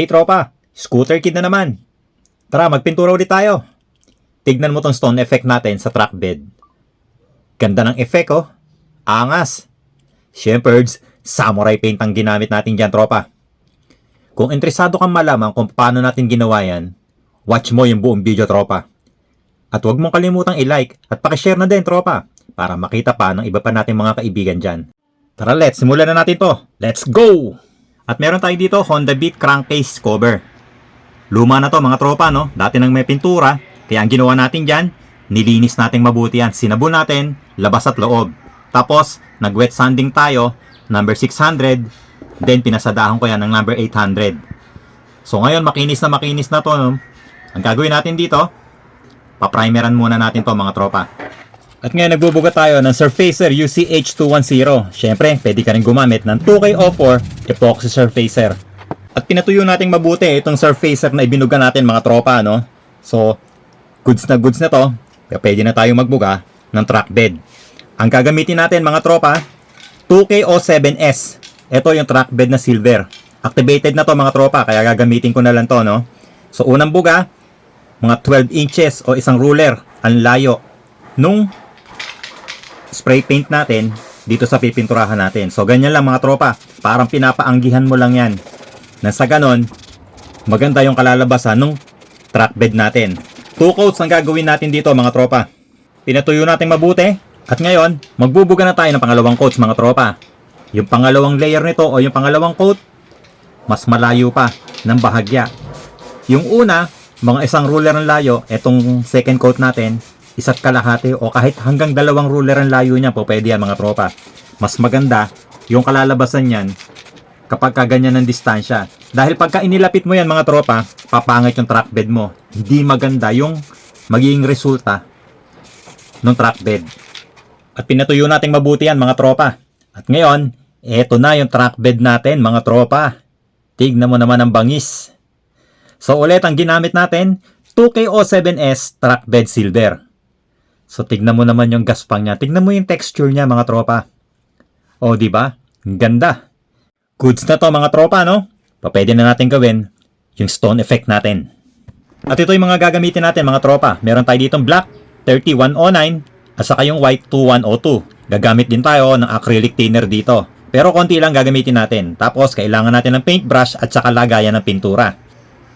Tropa, scooter kid na naman. Tara, magpintura ulit tayo. Tignan mo tong stone effect natin sa track bed. Ganda ng effect oh. Angas. Shepherds, samurai paint ang ginamit natin dyan, tropa. Kung interesado kang malaman kung paano natin ginawa yan, watch mo yung buong video, tropa. At huwag mong kalimutang i-like at pakishare na din, tropa, para makita pa ng iba pa nating mga kaibigan dyan. Tara, let's simulan na natin to. Let's go! At meron tayo dito Honda Beat crankcase cover. Luma na to mga tropa, no? Dati nang may pintura, kaya ang ginawa natin dyan, nilinis natin mabuti yan. Sinabon natin, labas at loob. Tapos, nag-wet sanding tayo, number 600, then pinasadahan ko yan ng number 800. So ngayon, makinis na to, no? Ang gagawin natin dito, paprimeran muna natin to mga tropa. At ngayon, nagbubuga tayo ng Surfacer UCH210. Siyempre, pwede ka rin gumamit ng 2K04 epoxy surfacer. At pinatuyo natin mabuti itong surfacer na ibinuga natin mga tropa, no? So, goods na to. Pwede na tayo magbuga ng track bed. Ang gagamitin natin mga tropa, 2K07S. Ito yung track bed na silver. Activated na to mga tropa, kaya gagamitin ko na lang to, no? So, unang buga, mga 12 inches o isang ruler, ang layo nung spray paint natin dito sa pipinturahan natin. So, ganyan lang mga tropa. Parang pinapaanggihan mo lang yan. Nang sa ganon, maganda yung kalalabasan ng track bed natin. 2 coats ang gagawin natin dito mga tropa. Pinatuyo natin mabuti. At ngayon, magbubuga na tayo ng pangalawang coats mga tropa. Yung pangalawang layer nito o yung pangalawang coat, mas malayo pa ng bahagya. Yung una, mga isang ruler ang layo. Itong second coat natin, isa't kalahati o kahit hanggang 2 ruler ang layo niya po pwede yan mga tropa. Mas maganda yung kalalabasan niyan kapag kaganyan ng distansya. Dahil pagka inilapit mo yan mga tropa, papangit yung track bed mo. Hindi maganda yung magiging resulta ng track bed. At pinatuyo natin mabuti yan mga tropa. At ngayon, eto na yung track bed natin mga tropa. Tignan mo naman ang bangis. So ulit ang ginamit natin, 2K07S track bed silver. So tignan mo naman yung gaspang niya. Tignan mo yung texture niya mga tropa. O di ba? Ganda. Goods na to mga tropa, no? Pwede na natin gawin yung stone effect natin. At ito yung mga gagamitin natin mga tropa. Meron tayo ditong black 3109 at saka yung white 2102. Gagamit din tayo ng acrylic thinner dito. Pero konti lang gagamitin natin. Tapos kailangan natin ng paintbrush at saka lagayan ng pintura.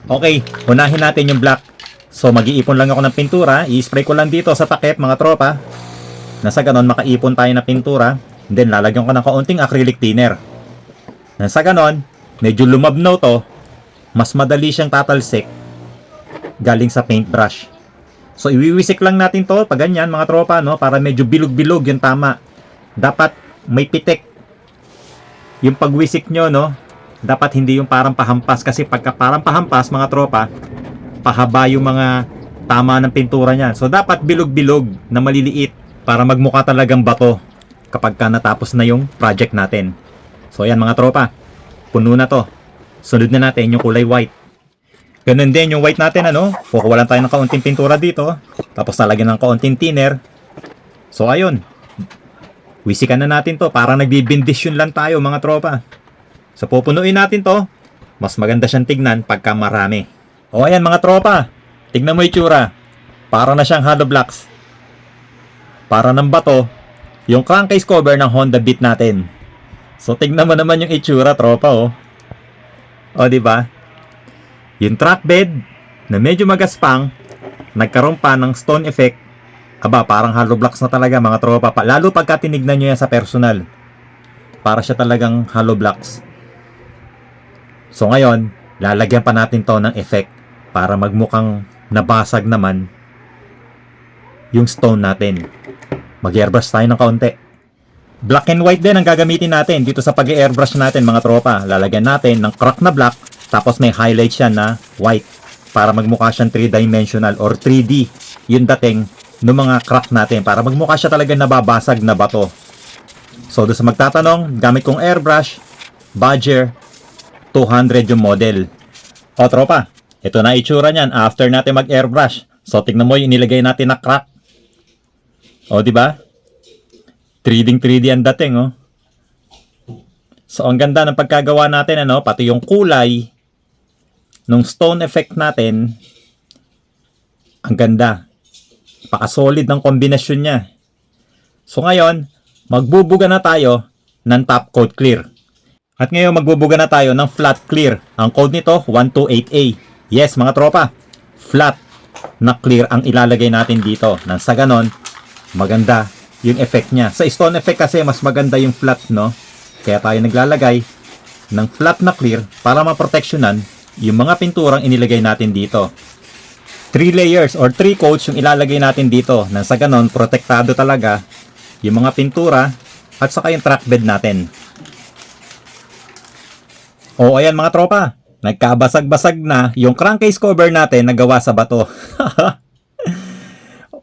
Okay, unahin natin yung black. So mag-iipon lang ako ng pintura. I-spray ko lang dito sa takip mga tropa. Nasa ganon makaipon tayo ng pintura. And then lalagyan ko ng kaunting acrylic thinner. Sa ganon, medyo lumabnaw to, mas madali siyang tatalsik galing sa paintbrush. So, iwiwisik lang natin to pag ganyan mga tropa, no? Para medyo bilog-bilog yung tama. Dapat may pitik yung pagwisik nyo, no? Dapat hindi yung parang pahampas. Kasi pagka parang pahampas mga tropa, pahaba yung mga tama ng pintura niyan. So, dapat bilog-bilog na maliliit para magmukha talagang bato kapag ka natapos na yung project natin. So ayan mga tropa, puno na to. Sunod na natin yung kulay white. Ganun din yung white natin, ano? Kukuha lang tayo ng kaunting pintura dito. Tapos lalagyan ng kaunting thinner. So ayun, wisikan na natin to. Parang nagbibindisyon lang tayo mga tropa. So pupunuin natin to. Mas maganda siyang tignan pagka marami. O ayan mga tropa, tignan mo yung itsura. Para na siyang hollow blocks. Para ng bato, yung crankcase cover ng Honda Beat natin. So tignan mo naman yung itsura tropa, oh. O di ba? Yung track bed na medyo magaspang, nagkaroon pa ng stone effect. Aba, parang hollow blocks na talaga mga tropa. Lalo pagka tinignan nyo yan sa personal. Para siya talagang hollow blocks. So ngayon, lalagyan pa natin to ng effect para magmukhang nabasag naman yung stone natin. Mag-airbrush tayo ng kaunti. Black and white din ang gagamitin natin dito sa pag-airbrush natin mga tropa. Lalagyan natin ng crack na black, tapos may highlight siya na white para magmukha siyang 3-dimensional or 3D yung dating ng mga crack natin para magmukha siya talaga nababasag na bato. So doon sa magtatanong, gamit kong airbrush, Badger 200 yung model. O tropa, ito na itsura niyan after natin mag-airbrush. So tignan mo yung nilagay natin na crack. O di ba? 3D ang dating, oh. So ang ganda ng pagkagawa natin, ano, pati yung kulay nung stone effect natin, ang ganda. Paka-solid ng kombinasyon niya. So ngayon, magbubuga na tayo ng top coat clear. At ngayon magbubuga na tayo ng flat clear. Ang code nito, 128A. Yes, mga tropa, flat na clear ang ilalagay natin dito. Nang sa ganon, maganda yung effect niya. Sa stone effect kasi, mas maganda yung flat, no? Kaya tayo naglalagay ng flat na clear para maproteksyonan yung mga pinturang inilagay natin dito. 3 layers or 3 coats yung ilalagay natin dito. Nang sa ganon, protektado talaga yung mga pintura at saka yung track bed natin. O ayan mga tropa, nagkabasag-basag na yung crankcase cover natin na gawa sa bato.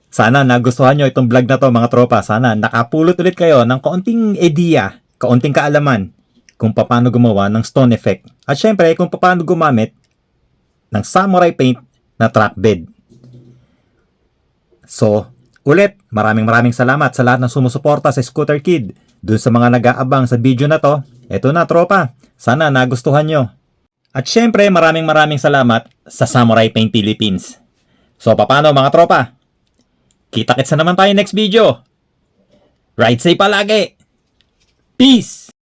Sana nagustuhan nyo itong vlog na to mga tropa. Sana nakapulot ulit kayo ng kaunting idea, kaunting kaalaman kung paano gumawa ng stone effect. At syempre kung paano gumamit ng samurai paint na track bed. So, ulit, maraming salamat sa lahat ng sumusuporta sa Scooter Kid. Doon sa mga nag-aabang sa video na to, eto na tropa, sana nagustuhan nyo. At syempre, maraming salamat sa Samurai Paint Philippines. So, paano mga tropa? Kita-kits na naman tayo next video. Ride safe palagi! Peace!